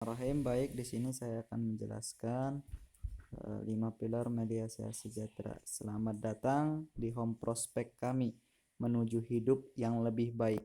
Bismillahirrahmanirrahim. Baik, di sini saya akan menjelaskan 5 pilar media sejahtera. Selamat datang di home prospek kami menuju hidup yang lebih baik.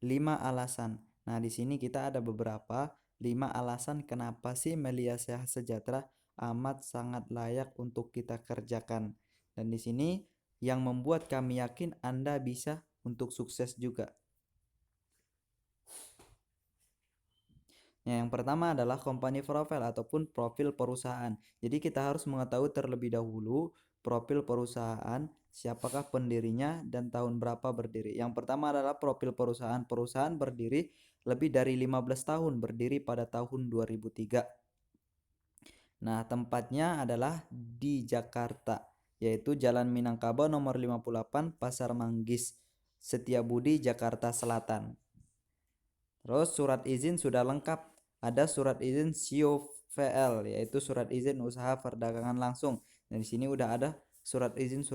5 alasan. Nah, di sini kita ada beberapa 5 alasan kenapa sih media sejahtera amat sangat layak untuk kita kerjakan. Dan di sini yang membuat kami yakin Anda bisa untuk sukses juga. Yang pertama adalah company profile ataupun profil perusahaan. Jadi kita harus mengetahui terlebih dahulu profil perusahaan, siapakah pendirinya dan tahun berapa berdiri. Yang pertama adalah profil perusahaan. Perusahaan berdiri lebih dari 15 tahun, berdiri pada tahun 2003. Nah, tempatnya adalah di Jakarta, yaitu Jalan Minangkabau nomor 58, Pasar Manggis, Setiabudi, Jakarta Selatan. Terus surat izin sudah lengkap. Ada surat izin SIO-VL, yaitu surat izin usaha perdagangan langsung. Dan di sini udah ada surat izin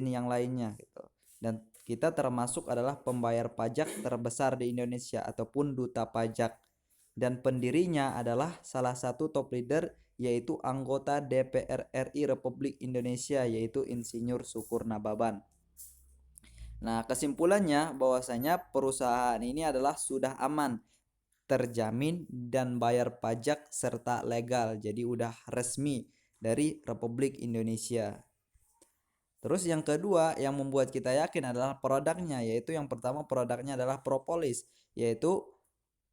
yang lainnya gitu. Dan kita termasuk adalah pembayar pajak terbesar di Indonesia ataupun duta pajak. Dan pendirinya adalah salah satu top leader yaitu anggota DPR RI Republik Indonesia yaitu Insinyur Syukur Nababan. Nah, kesimpulannya bahwasanya perusahaan ini adalah sudah aman, terjamin dan bayar pajak serta legal. Jadi udah resmi dari Republik Indonesia. Terus yang kedua yang membuat kita yakin adalah produknya, yaitu yang pertama produknya adalah propolis, yaitu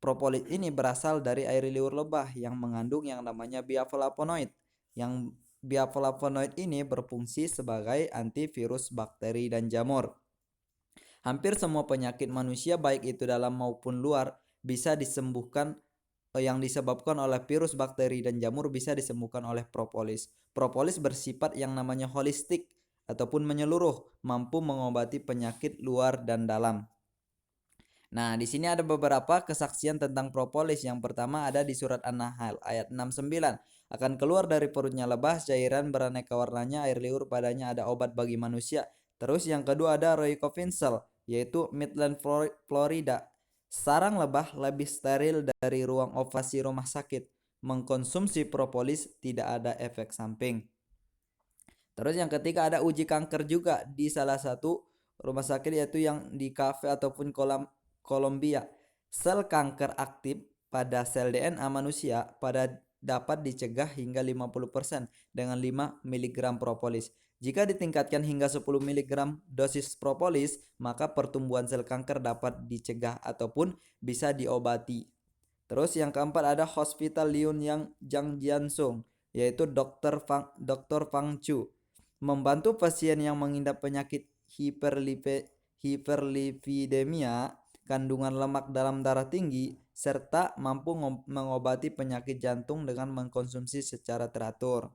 propolis ini berasal dari air liur lebah yang mengandung yang namanya bioflavonoid. Yang bioflavonoid ini berfungsi sebagai antivirus bakteri dan jamur. Hampir semua penyakit manusia baik itu dalam maupun luar bisa disembuhkan yang disebabkan oleh virus, bakteri, dan jamur bisa disembuhkan oleh propolis. Propolis bersifat yang namanya holistik ataupun menyeluruh, mampu mengobati penyakit luar dan dalam. Nah, di sini ada beberapa kesaksian tentang propolis. Yang pertama ada di surat An-Nahl ayat 69. Akan keluar dari perutnya lebah cairan beraneka warnanya, air liur padanya ada obat bagi manusia. Terus yang kedua ada Roy Covinsel, yaitu Midland, Florida. Sarang lebah lebih steril dari ruang operasi rumah sakit. Mengkonsumsi propolis tidak ada efek samping. Terus yang ketiga ada uji kanker juga di salah satu rumah sakit yaitu yang di cafe ataupun Kolombia. Sel kanker aktif pada sel DNA manusia dapat dicegah hingga 50% dengan 5 mg propolis. Jika ditingkatkan hingga 10 mg dosis propolis, maka pertumbuhan sel kanker dapat dicegah ataupun bisa diobati. Terus yang keempat ada Hospital Liyun yang Jang Jiansung, yaitu Dr. Fang Chu, membantu pasien yang mengidap penyakit hiperlipidemia, kandungan lemak dalam darah tinggi, serta mampu mengobati penyakit jantung dengan mengkonsumsi secara teratur.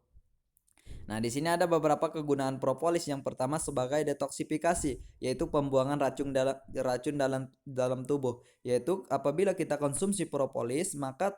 Nah, di sini ada beberapa kegunaan propolis. Yang pertama sebagai detoksifikasi, yaitu pembuangan racun dalam tubuh. Yaitu apabila kita konsumsi propolis, maka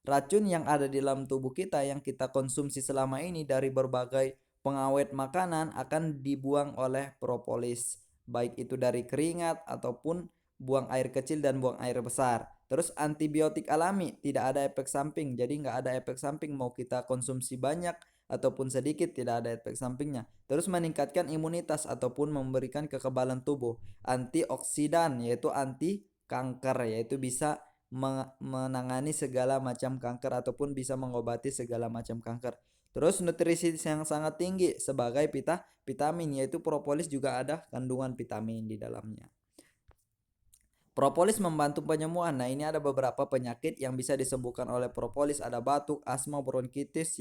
racun yang ada di dalam tubuh kita yang kita konsumsi selama ini dari berbagai pengawet makanan akan dibuang oleh propolis. Baik itu dari keringat ataupun buang air kecil dan buang air besar. Terus antibiotik alami, tidak ada efek samping. Jadi nggak ada efek samping mau kita konsumsi banyak ataupun sedikit, tidak ada efek sampingnya. Terus meningkatkan imunitas ataupun memberikan kekebalan tubuh. Antioksidan yaitu anti kanker, yaitu bisa menangani segala macam kanker ataupun bisa mengobati segala macam kanker. Terus nutrisi yang sangat tinggi sebagai vitamin, yaitu propolis juga ada kandungan vitamin di dalamnya. Propolis membantu penyembuhan. Nah, ini ada beberapa penyakit yang bisa disembuhkan oleh propolis. Ada batuk, asma, bronkitis,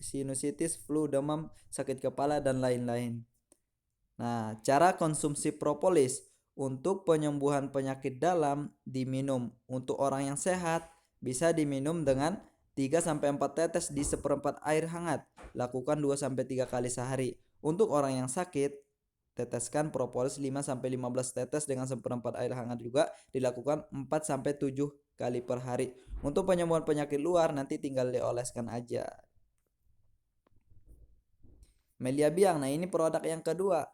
sinusitis, flu, demam, sakit kepala, dan lain-lain. Nah, cara konsumsi propolis untuk penyembuhan penyakit dalam diminum. Untuk orang yang sehat bisa diminum dengan 3-4 tetes di seperempat air hangat. Lakukan 2-3 kali sehari. Untuk orang yang sakit, teteskan propolis 5-15 tetes dengan seperempat air hangat juga, dilakukan 4-7 kali per hari. Untuk penyembuhan penyakit luar nanti tinggal dioleskan aja. Melia Biang, nah ini produk yang kedua.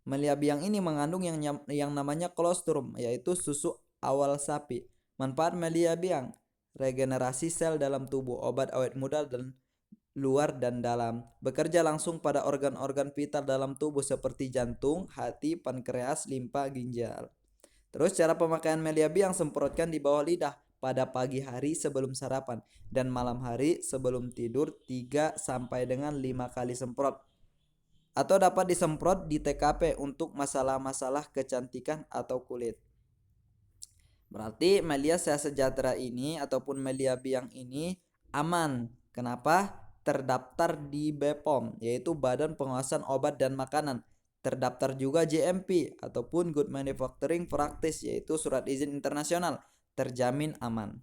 Melia biang ini mengandung yang namanya kolostrum, yaitu susu awal sapi. Manfaat melia biang: regenerasi sel dalam tubuh, obat awet muda dan luar dan dalam, bekerja langsung pada organ-organ vital dalam tubuh seperti jantung, hati, pankreas, limpa, ginjal. Terus cara pemakaian melia biang: semprotkan di bawah lidah pada pagi hari sebelum sarapan dan malam hari sebelum tidur 3 sampai dengan 5 kali semprot, atau dapat disemprot di TKP untuk masalah-masalah kecantikan atau kulit. Berarti Melia Sejahtera ini ataupun Melia biang ini aman. Kenapa? Terdaftar di BPOM, yaitu Badan Pengawasan Obat dan Makanan. Terdaftar juga GMP ataupun Good Manufacturing Practice, yaitu surat izin internasional. Terjamin aman.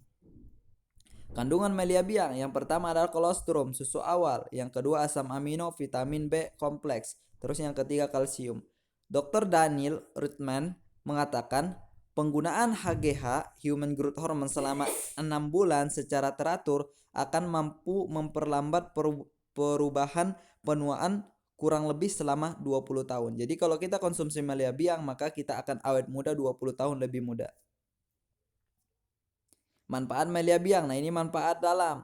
Kandungan melia biang: yang pertama adalah kolostrum, susu awal, yang kedua asam amino, vitamin B kompleks, terus yang ketiga kalsium. Dr. Daniel Rutman mengatakan penggunaan HGH (Human Growth Hormone) selama 6 bulan secara teratur akan mampu memperlambat perubahan penuaan kurang lebih selama 20 tahun. Jadi kalau kita konsumsi melia biang, maka kita akan awet muda 20 tahun lebih muda. Manfaat melia biang. Nah, ini manfaat dalam: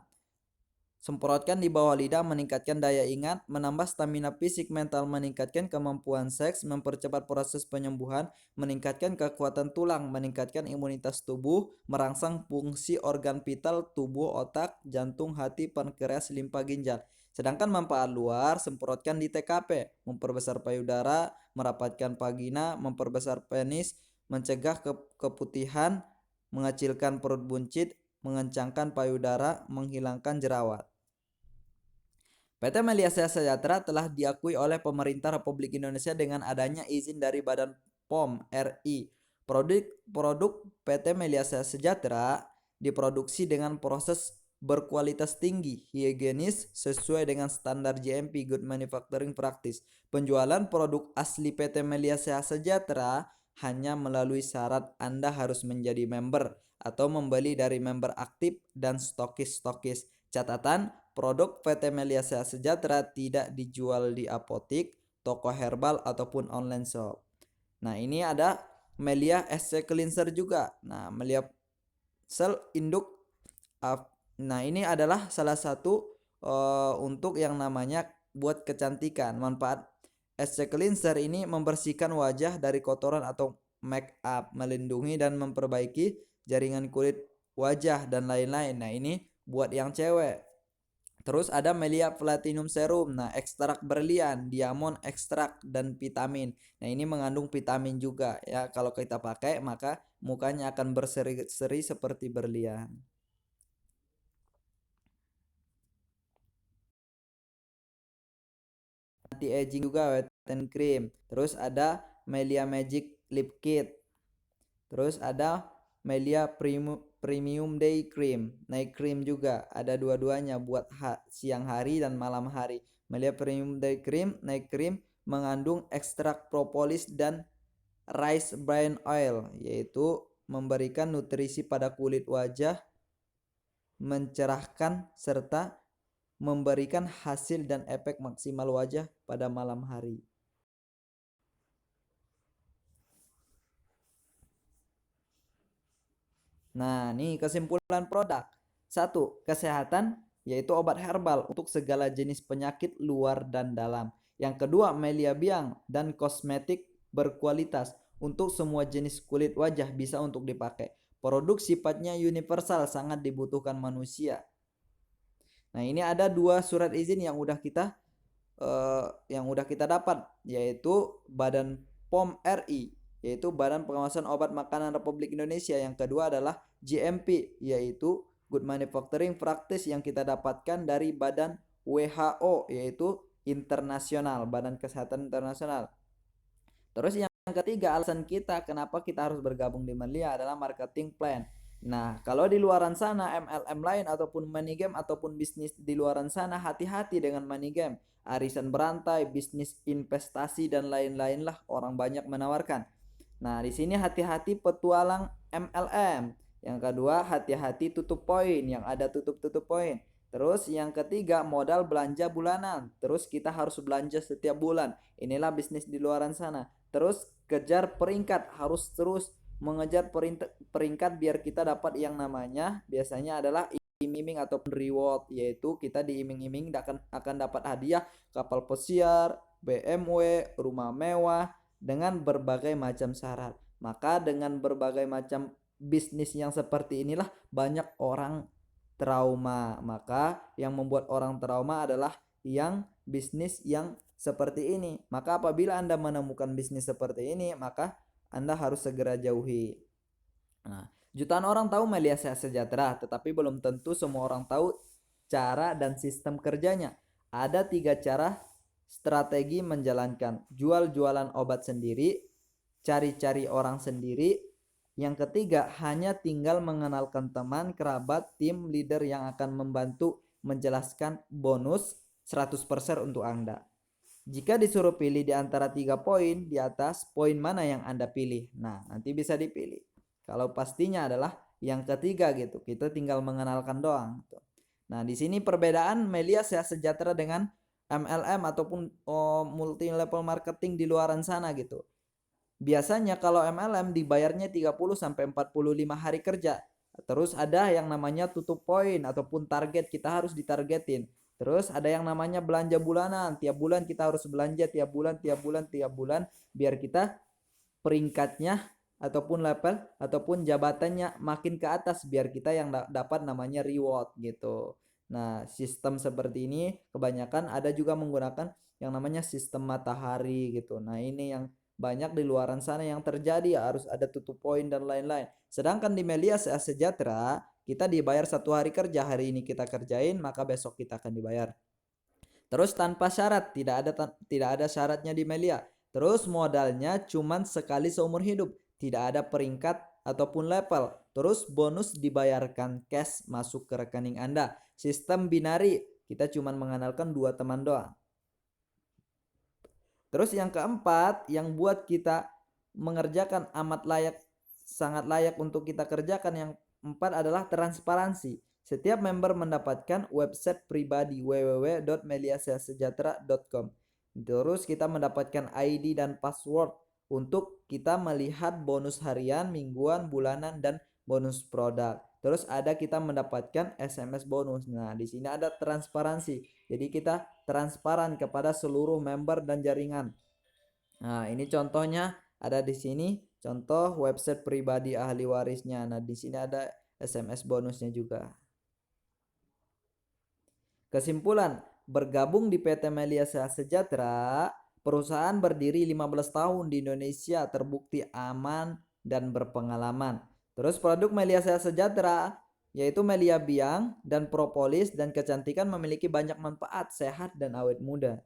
semprotkan di bawah lidah, meningkatkan daya ingat, menambah stamina fisik, mental, meningkatkan kemampuan seks, mempercepat proses penyembuhan, meningkatkan kekuatan tulang, meningkatkan imunitas tubuh, merangsang fungsi organ vital tubuh, otak, jantung, hati, pankreas, limpa, ginjal. Sedangkan manfaat luar: semprotkan di TKP, memperbesar payudara, merapatkan vagina, memperbesar penis, mencegah keputihan, mengecilkan perut buncit, mengencangkan payudara, menghilangkan jerawat. PT Melia Sejahtera telah diakui oleh pemerintah Republik Indonesia dengan adanya izin dari Badan POM RI. Produk PT Melia Sejahtera diproduksi dengan proses berkualitas tinggi, higienis, sesuai dengan standar GMP (Good Manufacturing Practice). Penjualan produk asli PT Melia Sejahtera hanya melalui syarat Anda harus menjadi member atau membeli dari member aktif dan stokis-stokis. Catatan: produk PT Melia Sejahtera tidak dijual di apotik, toko herbal ataupun online shop. Nah, ini ada Melia SC Cleanser juga. Nah, Melia sel induk. Nah, ini adalah salah satu untuk yang namanya buat kecantikan. Manfaat SC Cleanser ini membersihkan wajah dari kotoran atau make up, melindungi dan memperbaiki jaringan kulit wajah dan lain-lain. Nah, ini buat yang cewek. Terus ada Melia Platinum Serum. Nah, ekstrak berlian, diamond ekstrak dan vitamin. Nah, ini mengandung vitamin juga ya. Kalau kita pakai maka mukanya akan berseri-seri seperti berlian. Anti aging juga, whiten cream. Terus ada Melia Magic Lip Kit. Terus ada Melia Premium Day Cream, night cream juga. Ada dua-duanya buat siang hari dan malam hari. Melia Premium Day Cream, night cream mengandung ekstrak propolis dan rice bran oil, yaitu memberikan nutrisi pada kulit wajah, mencerahkan serta memberikan hasil dan efek maksimal wajah pada malam hari. Nah, nih kesimpulan produk. 1. Kesehatan, yaitu obat herbal untuk segala jenis penyakit luar dan dalam. Yang kedua, Melia biang dan kosmetik berkualitas untuk semua jenis kulit wajah, bisa untuk dipakai. Produk sifatnya universal, sangat dibutuhkan manusia. Nah, ini ada 2 surat izin yang udah kita dapat, yaitu Badan POM RI, yaitu Badan Pengawasan Obat Makanan Republik Indonesia. Yang kedua adalah GMP, yaitu Good Manufacturing Practice, yang kita dapatkan dari Badan WHO, yaitu internasional, Badan Kesehatan Internasional. Terus yang ketiga, alasan kita kenapa kita harus bergabung di Melia adalah marketing plan. Nah, kalau di luaran sana MLM lain ataupun money game ataupun bisnis di luaran sana, hati-hati dengan money game, arisan berantai, bisnis investasi dan lain-lain lah, orang banyak menawarkan. Nah, di sini hati-hati petualang MLM. Yang kedua, hati-hati tutup poin, yang ada tutup-tutup poin. Terus yang ketiga, modal belanja bulanan. Terus kita harus belanja setiap bulan. Inilah bisnis di luaran sana. Terus kejar peringkat, harus terus mengejar peringkat biar kita dapat yang namanya biasanya adalah iming-iming ataupun reward, yaitu kita diiming-iming akan dapat hadiah kapal pesiar, BMW, rumah mewah dengan berbagai macam syarat. Maka dengan berbagai macam bisnis yang seperti inilah banyak orang trauma. Maka yang membuat orang trauma adalah yang bisnis yang seperti ini. Maka apabila Anda menemukan bisnis seperti ini, maka Anda harus segera jauhi. Nah, jutaan orang tahu Melia Sejahtera, tetapi belum tentu semua orang tahu cara dan sistem kerjanya. Ada 3 cara strategi menjalankan: jual-jualan obat sendiri, cari-cari orang sendiri. Yang ketiga, hanya tinggal mengenalkan teman, kerabat, tim, leader yang akan membantu menjelaskan bonus 100% untuk Anda. Jika disuruh pilih di antara 3 poin di atas, poin mana yang Anda pilih? Nah, nanti bisa dipilih. Kalau pastinya adalah yang ketiga gitu. Kita tinggal mengenalkan doang. Nah, di sini perbedaan Melia Sejahtera dengan MLM ataupun multi level marketing di luaran sana gitu. Biasanya kalau MLM dibayarnya 30 sampai 45 hari kerja. Terus ada yang namanya tutup poin ataupun target, kita harus ditargetin. Terus ada yang namanya belanja bulanan. Tiap bulan kita harus belanja, tiap bulan biar kita peringkatnya ataupun level ataupun jabatannya makin ke atas biar kita yang dapat namanya reward gitu. Nah, sistem seperti ini kebanyakan ada juga menggunakan yang namanya sistem matahari gitu. Nah, ini yang banyak di luaran sana yang terjadi, harus ada tutup poin dan lain-lain. Sedangkan di Melia Sejahtera kita dibayar 1 hari kerja, hari ini kita kerjain maka besok kita akan dibayar. Terus tanpa syarat, tidak ada syaratnya di Melia. Terus modalnya cuman sekali seumur hidup, tidak ada peringkat ataupun level. Terus bonus dibayarkan cash masuk ke rekening Anda. Sistem binari, kita cuman mengandalkan 2 teman doang. Terus yang keempat, yang buat kita mengerjakan sangat layak untuk kita kerjakan, yang 4 adalah transparansi. Setiap member mendapatkan website pribadi www.meliasejahtera.com. Terus kita mendapatkan ID dan password untuk kita melihat bonus harian, mingguan, bulanan, dan bonus produk. Terus ada kita mendapatkan SMS bonus. Nah, di sini ada transparansi. Jadi kita transparan kepada seluruh member dan jaringan. Nah, ini contohnya ada di sini, contoh website pribadi ahli warisnya. Nah, di sini ada SMS bonusnya juga. Kesimpulan, bergabung di PT Melia Sejahtera, perusahaan berdiri 15 tahun di Indonesia, terbukti aman dan berpengalaman. Terus produk Melia Sejahtera yaitu Melia Biang dan propolis dan kecantikan memiliki banyak manfaat, sehat dan awet muda.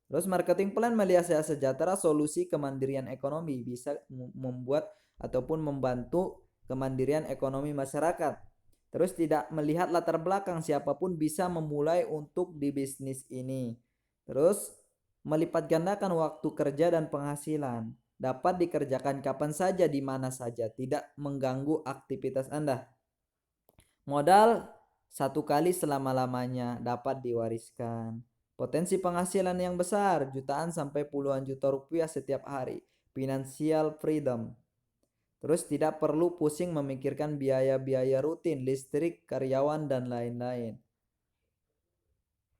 Terus marketing plan Melia Sejahtera solusi kemandirian ekonomi, bisa membuat ataupun membantu kemandirian ekonomi masyarakat. Terus tidak melihat latar belakang, siapapun bisa memulai untuk di bisnis ini. Terus melipat gandakan waktu kerja dan penghasilan. Dapat dikerjakan kapan saja, di mana saja, tidak mengganggu aktivitas Anda. Modal 1 kali selama-lamanya, dapat diwariskan. Potensi penghasilan yang besar, jutaan sampai puluhan juta rupiah setiap hari. Financial freedom. Terus tidak perlu pusing memikirkan biaya-biaya rutin, listrik, karyawan, dan lain-lain.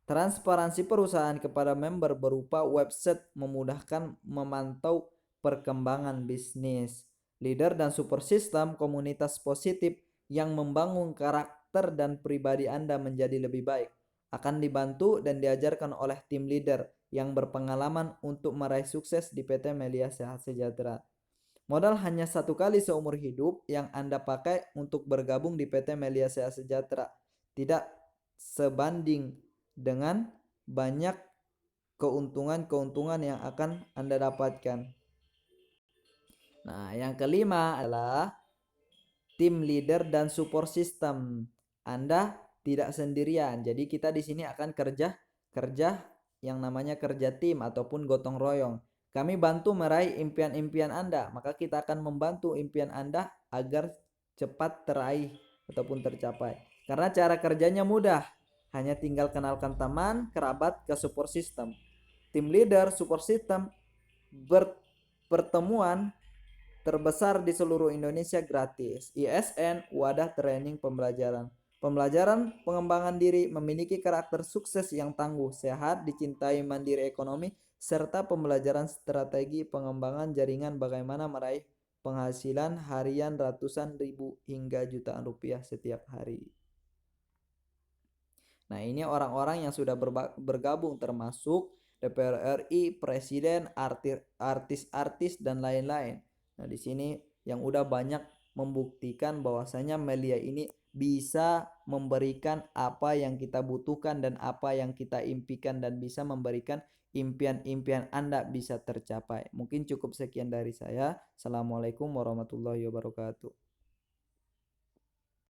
Transparansi perusahaan kepada member berupa website memudahkan memantau perkembangan bisnis. Leader dan support system, komunitas positif yang membangun karakter dan pribadi Anda menjadi lebih baik. Akan dibantu dan diajarkan oleh tim leader yang berpengalaman untuk meraih sukses di PT Melia Sejahtera. Modal hanya 1 kali seumur hidup yang Anda pakai untuk bergabung di PT Melia Sejahtera. Tidak sebanding dengan banyak keuntungan-keuntungan yang akan Anda dapatkan. Nah, yang kelima adalah tim leader dan support system. Anda tidak sendirian. Jadi kita di sini akan kerja yang namanya kerja tim ataupun gotong royong. Kami bantu meraih impian-impian Anda, maka kita akan membantu impian Anda agar cepat teraih ataupun tercapai. Karena cara kerjanya mudah, hanya tinggal kenalkan teman, kerabat ke support system. Tim leader, support system pertemuan terbesar di seluruh Indonesia gratis. ISN, wadah training pembelajaran. Pembelajaran pengembangan diri memiliki karakter sukses yang tangguh, sehat, dicintai, mandiri ekonomi, serta pembelajaran strategi pengembangan jaringan bagaimana meraih penghasilan harian ratusan ribu hingga jutaan rupiah setiap hari. Nah, ini orang-orang yang sudah bergabung termasuk DPR RI, presiden, artis-artis dan lain-lain. Nah, di sini yang udah banyak membuktikan bahwasanya media ini bisa memberikan apa yang kita butuhkan dan apa yang kita impikan dan bisa memberikan impian-impian Anda bisa tercapai. Mungkin cukup sekian dari saya. Assalamualaikum warahmatullahi wabarakatuh.